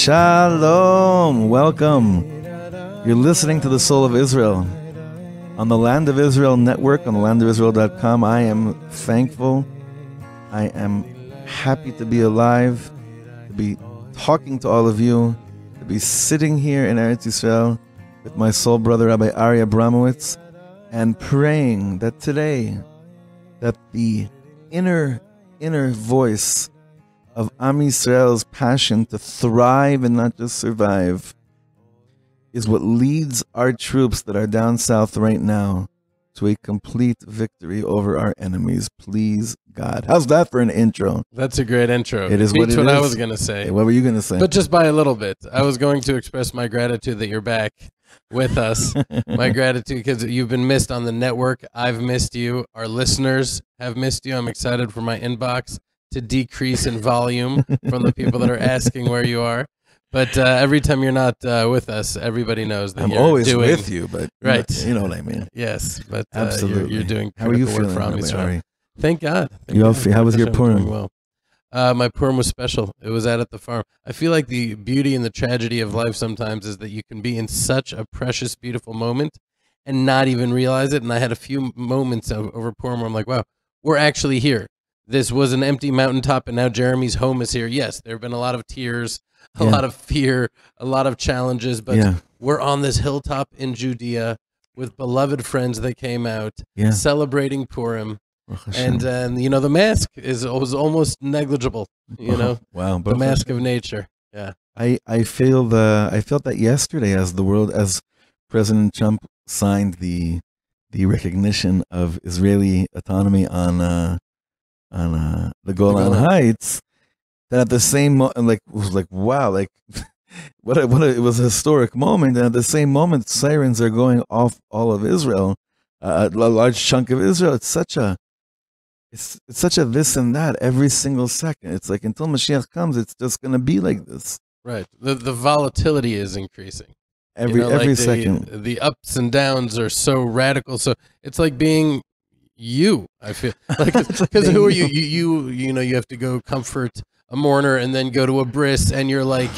Shalom. Welcome. You're listening to the Soul of Israel on the Land of Israel Network, on thelandofisrael.com. I am thankful. I am happy to be alive, to be talking to all of you, to be sitting here in Eretz Yisrael with my soul brother, Rabbi Ari Abramowitz, and praying that today, that the inner voice of Am Yisrael's passion to thrive and not just survive is what leads our troops that are down south right now to a complete victory over our enemies. Please, God. How's that for an intro? That's a great intro. It is Beats what I was going to say. Hey, what were you going to say? But just by a little bit. I was going to express my gratitude that you're back with us. My gratitude because you've been missed on the network. I've missed you. Our listeners have missed you. I'm excited for my inbox to decrease in volume from the people that are asking where you are. But every time you're not with us, everybody knows that you're always doing, with you, but right. You know what I mean. Yes, but absolutely. You're doing How are you work feeling, for Ari? Thank God. How was your Purim? Well. My Purim was special. It was out at the farm. I feel like the beauty and the tragedy of life sometimes is that you can be in such a precious, beautiful moment and not even realize it. And I had a few moments over Purim where I'm like, wow, we're actually here. This was an empty mountaintop, and now Jeremy's home is here. Yes, there have been a lot of tears, a lot of fear, a lot of challenges, but we're on this hilltop in Judea with beloved friends that came out celebrating Purim. And you know, the mask was almost negligible, you know. Wow. The mask of nature. Yeah. I felt that yesterday as President Trump signed the recognition of Israeli autonomy on the Golan Heights, that at the same it was like wow, like it was a historic moment, and at the same moment sirens are going off all of Israel, a large chunk of Israel. It's such a this and that every single second. It's like until Mashiach comes, it's just going to be like this. Right. The volatility is increasing. Every second. The ups and downs are so radical. So it's like being you, I feel like, because who are you? You know, you have to go comfort a mourner and then go to a bris, and you're like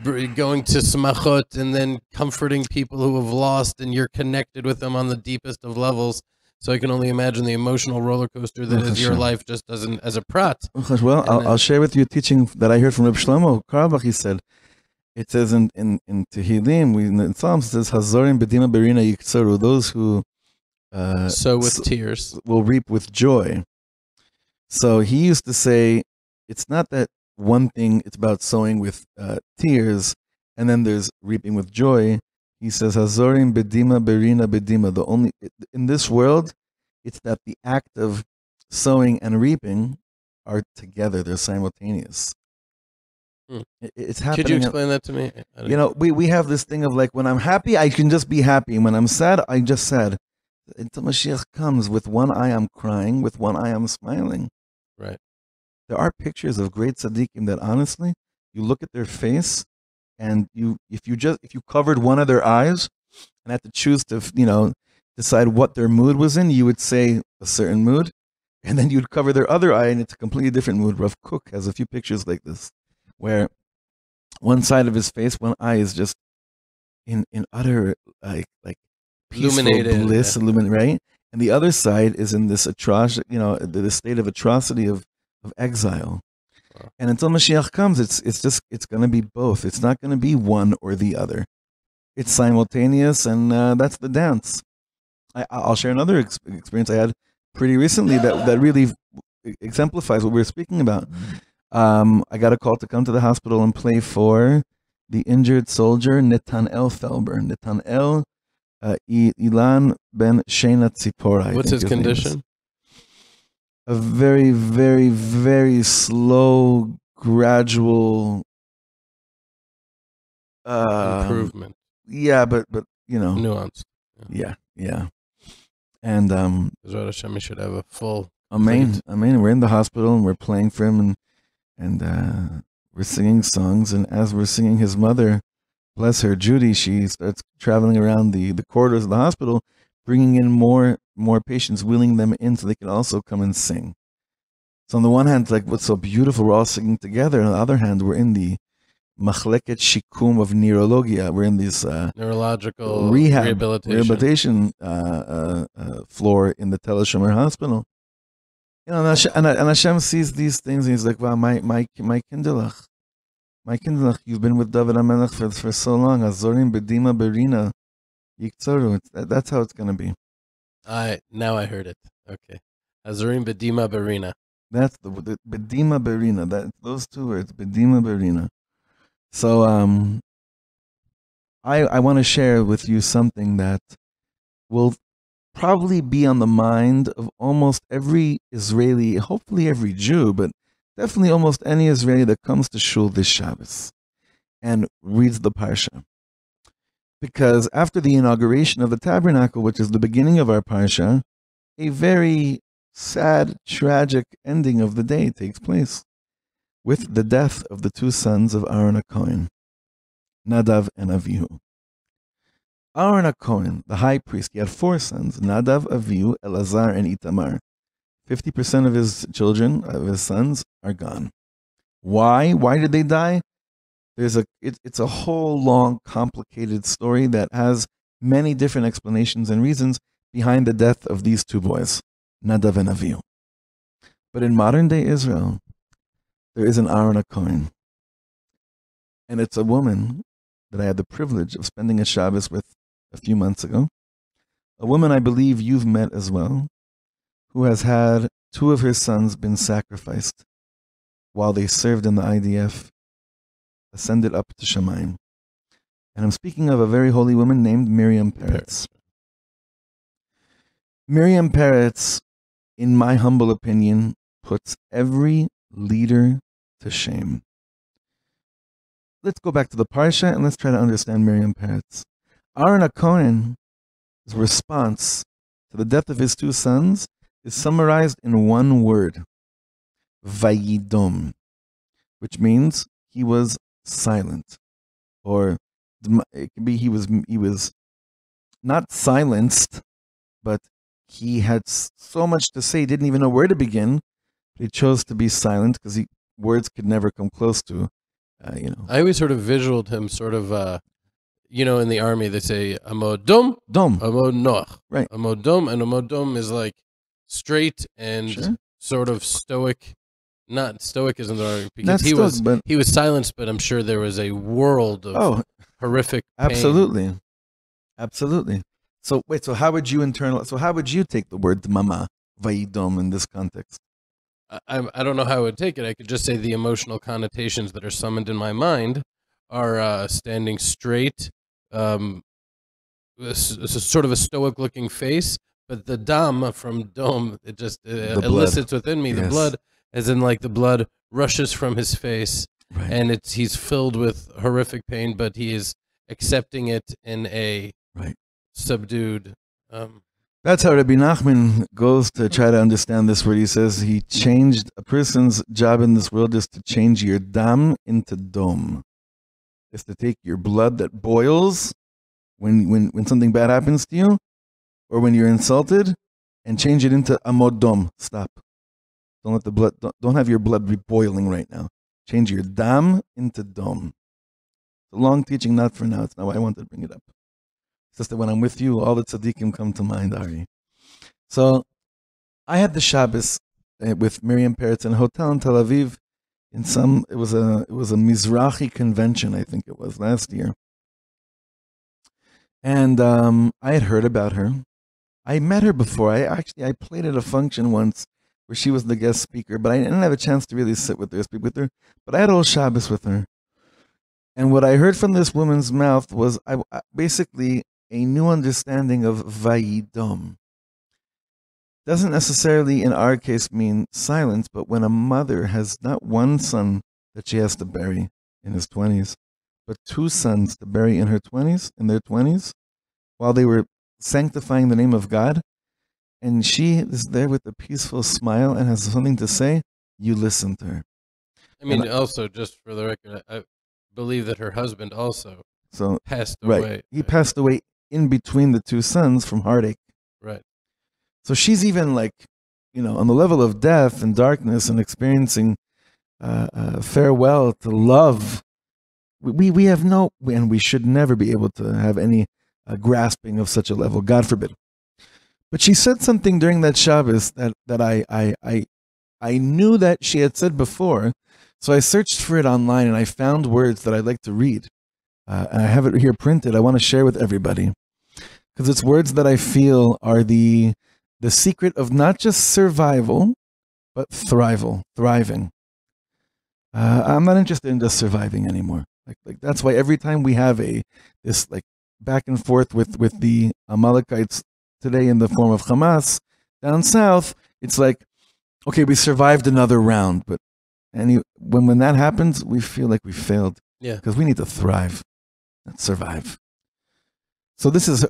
going to smachot and then comforting people who have lost, and you're connected with them on the deepest of levels. So I can only imagine the emotional roller coaster that is your life just as a prat. Well, I'll share with you a teaching that I heard from Rabbi Shlomo Katz. He said, it says in Tehillim, in Psalms, it says, Hazorim bedima berina yiksaru, those who sow with tears will reap with joy. So he used to say, it's not that one thing, it's about sowing with tears, and then there's reaping with joy. He says, Hazorim bedima berina bedima. The only in this world, it's that the act of sowing and reaping are together. They're simultaneous. It's happening. Could you explain that to me? You know, we have this thing of like, when I'm happy, I can just be happy. And when I'm sad, I just sad. Until Mashiach comes, with one eye I'm crying, with one eye I'm smiling. Right. There are pictures of great tzaddikim that honestly, you look at their face, and if you covered one of their eyes and had to choose to, decide what their mood was in, you would say a certain mood, and then you'd cover their other eye and it's a completely different mood. Rav Kook has a few pictures like this, where one side of his face, one eye is just in utter like peaceful bliss, right? And the other side is in this atrocity, the state of atrocity of exile. Wow. And until Mashiach comes, it's going to be both. It's not going to be one or the other. It's simultaneous, and that's the dance. I'll share another experience I had pretty recently that really exemplifies what we're speaking about. I got a call to come to the hospital and play for the injured soldier Netanel Felber. Netanel Ilan ben Shena Tzipora. What's his condition? A very, very, very slow, gradual improvement. Yeah, but nuanced. Yeah. And Zod Hashem, should have a full. Amen. We're in the hospital and we're playing for him, and we're singing songs. And as we're singing, his mother, bless her, Judy, she starts traveling around the corridors of the hospital, bringing in more patients, wheeling them in so they can also come and sing. So on the one hand, like, what's so beautiful, we're all singing together. On the other hand, we're in the Machleket Shikum of Neurologia. We're in this Neurological rehabilitation floor in the Tel Shomer Hospital. You know, and Hashem sees these things, and He's like, "Wow, my kinderlach, you've been with David HaMelech for so long. Azorim bedima berina yiktzoru." That's how it's going to be. Now I heard it. Okay, Azorim bedima berina. That's the bedima berina. Those two words, bedima berina. So I want to share with you something that will probably be on the mind of almost every Israeli, hopefully every Jew, but definitely almost any Israeli that comes to shul this Shabbos and reads the Parsha. Because after the inauguration of the tabernacle, which is the beginning of our Parsha, a very sad, tragic ending of the day takes place with the death of the two sons of Aaron HaKohen, Nadav and Avihu. Aaron HaKohen, the high priest, he had four sons, Nadav, Avihu, Elazar, and Itamar. 50% of his children, of his sons, are gone. Why? Why did they die? It's a whole long, complicated story that has many different explanations and reasons behind the death of these two boys, Nadav and Avihu. But in modern-day Israel, there is an Aaron HaKohen. And it's a woman that I had the privilege of spending a Shabbos with a few months ago. A woman I believe you've met as well, who has had two of her sons been sacrificed while they served in the IDF, ascended up to Shamayim. And I'm speaking of a very holy woman named Miriam Peretz. Miriam Peretz, in my humble opinion, puts every leader to shame. Let's go back to the Parsha and let's try to understand Miriam Peretz. Aaron HaKohen's response to the death of his two sons is summarized in one word, Vayidom, which means he was silent, or it can be he was not silenced, but he had so much to say, he didn't even know where to begin. He chose to be silent because words could never come close to, I always sort of visualed him sort of, in the army they say amodom, amod noach, right? Amodom, and amodom is like straight and sort of stoic. Not stoicism, because he was silenced, but I'm sure there was a world of horrific pain. Absolutely. So wait, so how would you take the word mama, vayidom, in this context? I don't know how I would take it. I could just say the emotional connotations that are summoned in my mind are standing straight, sort of a stoic-looking face, but the dam from dome, it just elicits within me the blood, as in like the blood rushes from his face, and he's filled with horrific pain, but he is accepting it in a subdued. That's how Rabbi Nachman goes to try to understand this word. He says he changed a person's job in this world is to change your dam into dom. It's to take your blood that boils when something bad happens to you, or when you're insulted, and change it into amodom. Stop. Don't let the blood. Don't have your blood be boiling right now. Change your dam into dom. It's a long teaching, not for now. It's not why I wanted to bring it up. It's just that when I'm with you, all the tzaddikim come to mind, Ari. So I had the Shabbos with Miriam Peretz in a hotel in Tel Aviv. It was a Mizrahi convention, I think it was last year. And I had heard about her. I met her before. I played at a function once where she was the guest speaker, but I didn't have a chance to really sit with her, speak with her. But I had all Shabbos with her. And what I heard from this woman's mouth was basically a new understanding of Vayidom. Doesn't necessarily, in our case, mean silence, but when a mother has not one son that she has to bury in his 20s, but two sons to bury in their 20s, while they were sanctifying the name of God, and she is there with a peaceful smile and has something to say, you listen to her. I mean, also, just for the record, I believe that her husband also passed away. He passed away in between the two sons from heartache. Right. So she's even like, on the level of death and darkness and experiencing farewell to love we have no, and we should never be able to have any grasping of such a level. God forbid. But she said something during that Shabbos that I knew that she had said before, so I searched for it online and I found words that I'd like to read. And I have it here printed. I want to share with everybody because it's words that I feel are the secret of not just survival, but thriving. I'm not interested in just surviving anymore. Like that's why every time we have this like back and forth with the Amalekites today in the form of Hamas down south, it's like, okay, we survived another round, but when that happens, we feel like we failed. Yeah, because we need to thrive, not survive. So this is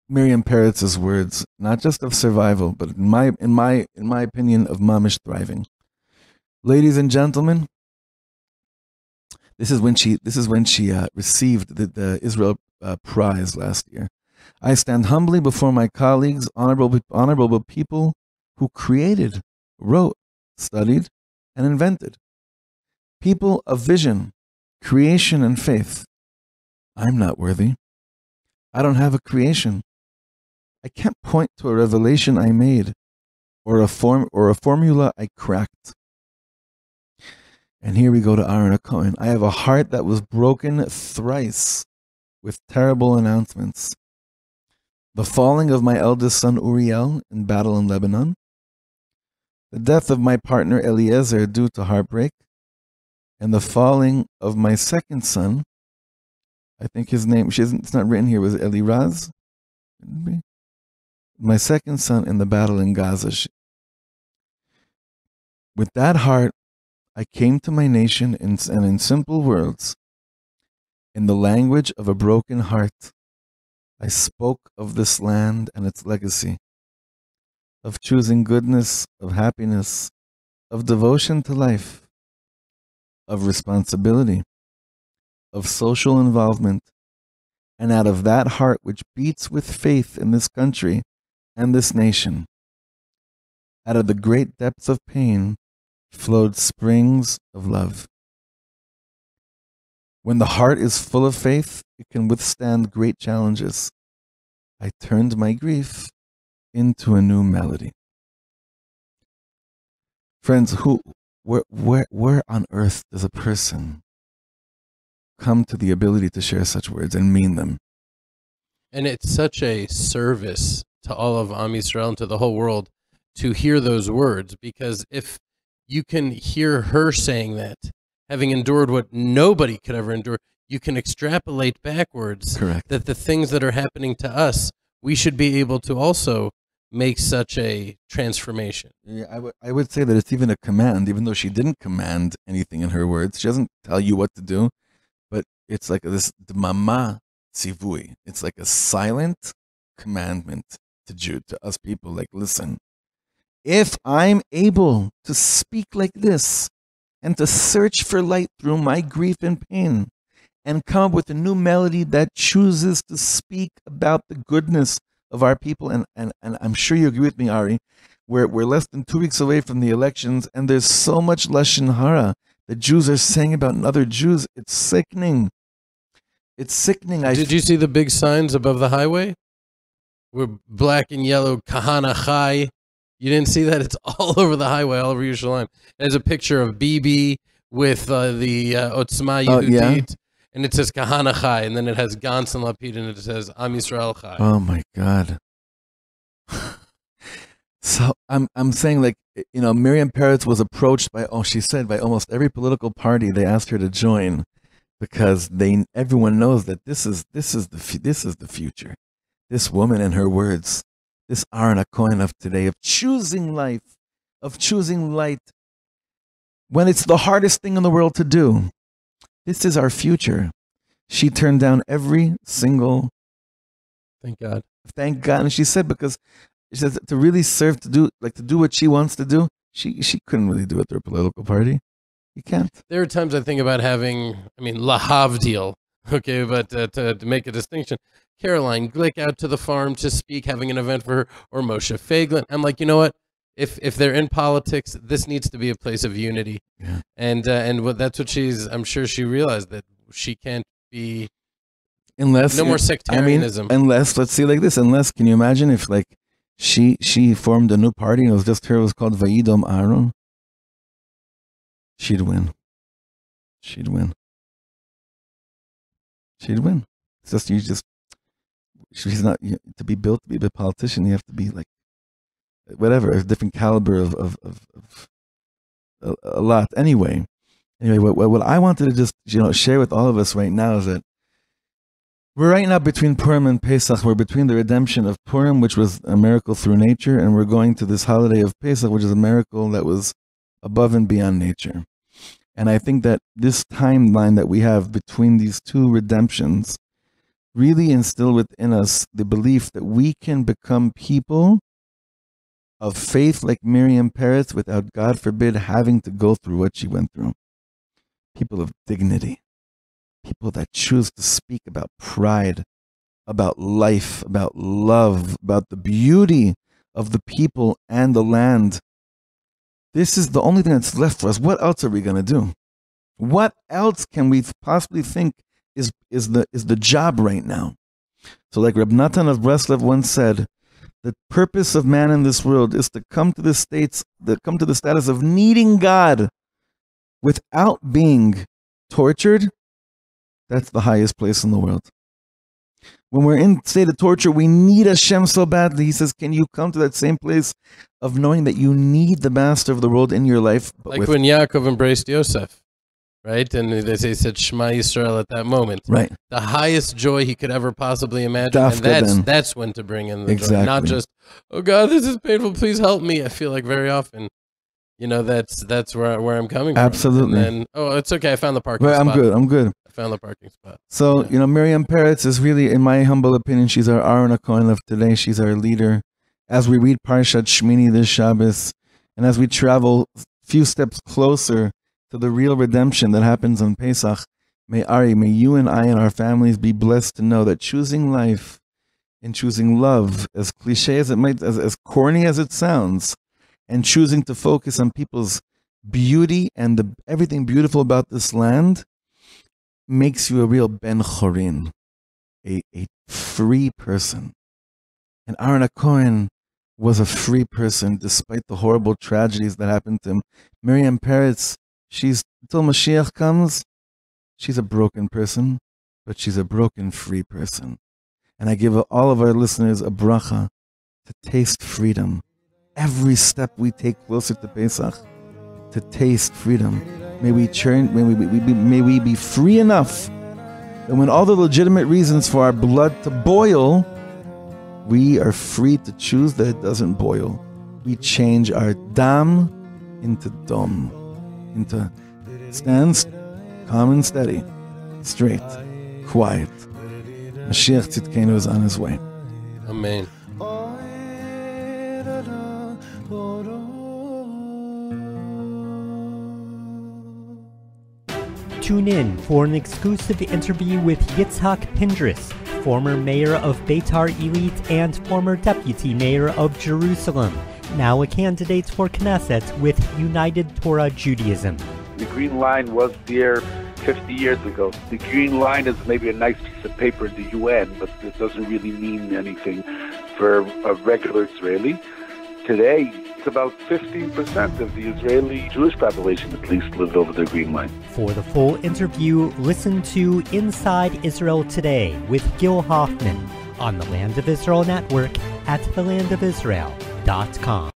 Miriam Peretz's words, not just of survival, but in my opinion, of mamish thriving. Ladies and gentlemen, this is when she received the Israel Prize last year. I stand humbly before my colleagues, honorable people who created, wrote, studied, and invented. People of vision, creation, and faith. I'm not worthy. I don't have a creation. I can't point to a revelation I made or a formula I cracked. And here we go to Aaron Cohen. I have a heart that was broken thrice with terrible announcements. The falling of my eldest son Uriel in battle in Lebanon. The death of my partner Eliezer due to heartbreak. And the falling of my second son, I think his name, it's not written here, was it Eliraz? My second son in the battle in Gaza. With that heart, I came to my nation and in simple words, in the language of a broken heart, I spoke of this land and its legacy, of choosing goodness, of happiness, of devotion to life, of responsibility, of social involvement, and out of that heart which beats with faith in this country and this nation, out of the great depths of pain flowed springs of love. When the heart is full of faith, it can withstand great challenges. I turned my grief into a new melody. Friends, where on earth does a person come to the ability to share such words and mean them? and it's such a service to all of Am Yisrael and to the whole world to hear those words, because if you can hear her saying that, having endured what nobody could ever endure, you can extrapolate backwards. Correct. That the things that are happening to us, we should be able to also make such a transformation. Yeah, I would say that it's even a command, even though she didn't command anything in her words. She doesn't tell you what to do, but it's like this dmama tzivui. It's like a silent commandment to us people. Like, listen, if I'm able to speak like this and to search for light through my grief and pain and come up with a new melody that chooses to speak about the goodness of our people, and I'm sure you agree with me, Ari, we're less than 2 weeks away from the elections, and there's so much lashon hara that Jews are saying about other Jews. It's sickening. It's sickening. Did you see the big signs above the highway? We're black and yellow, Kahana Chai. You didn't see that? It's all over the highway, all over Yerushalayim. There's a picture of Bibi with the Otzma Yehudit, and it says Kahana Chai, and then it has Gantz and Lapid, and it says Am Yisrael Chai. Oh my God. So I'm saying, like, you know, Miriam Peretz was approached by, she said, by almost every political party. They asked her to join because everyone knows that this is the future. This woman and her words, this Aaron Cohen of today, of choosing life, of choosing light, when it's the hardest thing in the world to do. This is our future. She turned down every single. Thank God. Thank God. And she said, because she says to really serve, to do what she wants to do, she couldn't really do it through a political party. You can't. There are times I think about having, lahavdil, okay, but to make a distinction, Caroline Glick out to the farm to speak, having an event for her, or Moshe Feiglin. I'm like, you know what? If they're in politics, this needs to be a place of unity. Yeah. And that's what I'm sure she realized, that she can't be Unless no more sectarianism. Unless, let's see like this. Unless, can you imagine if like she formed a new party and it was just her, it was called Vayidom Aaron? She'd win. She'd win. It's just she's not, to be built to be a politician. You have to be like whatever, a different caliber of a lot. Anyway, what I wanted to just share with all of us right now is that we're right now between Purim and Pesach. We're between the redemption of Purim, which was a miracle through nature, and we're going to this holiday of Pesach, which is a miracle that was above and beyond nature. And I think that this timeline that we have between these two redemptions really instill within us the belief that we can become people of faith like Miriam Peretz without, God forbid, having to go through what she went through. People of dignity. People that choose to speak about pride, about life, about love, about the beauty of the people and the land. This is the only thing that's left for us. What else are we going to do? What else can we possibly think is the job right now? So like Reb Natan of Breslev once said, the purpose of man in this world is to come to the status of needing God without being tortured. That's the highest place in the world. When we're in state of torture, we need Hashem so badly. He says, can you come to that same place of knowing that you need the master of the world in your life? But like when Yaakov embraced Yosef, right? And they said Shema Yisrael at that moment. Right. The highest joy he could ever possibly imagine. And that's when to bring in the joy. Not just, oh God, this is painful, please help me. I feel like very often, that's where I'm coming from. Absolutely. And then, oh, it's okay, I found the parking spot. I'm good. I found the parking spot. So, Miriam Peretz is really, in my humble opinion, she's our Aaron HaKohen of today. She's our leader. As we read Parshat Shmini this Shabbos, and as we travel a few steps closer to the real redemption that happens on Pesach, may you and I and our families be blessed to know that choosing life and choosing love, as cliche as it might, as corny as it sounds, and choosing to focus on people's beauty and everything beautiful about this land, makes you a real Ben Chorin, a free person. And Aaron HaKohen was a free person despite the horrible tragedies that happened to him. Miriam Peretz, until Mashiach comes, she's a broken person, but she's a broken free person. And I give all of our listeners a bracha to taste freedom. Every step we take closer to Pesach, to taste freedom. May we be free enough that when all the legitimate reasons for our blood to boil, we are free to choose that it doesn't boil. We change our dam into dom, into stands calm and steady, straight, quiet. Mashiach Tzidkenu is on his way. Amen. Tune in for an exclusive interview with Yitzhak Pindris, former mayor of Beitar Illit and former deputy mayor of Jerusalem, now a candidate for Knesset with United Torah Judaism. The Green Line was there 50 years ago. The Green Line is maybe a nice piece of paper in the UN, but it doesn't really mean anything for a regular Israeli. Today, it's about 15% of the Israeli Jewish population, at least, live over the Green Line. For the full interview, listen to Inside Israel Today with Gil Hoffman on the Land of Israel Network at thelandofisrael.com.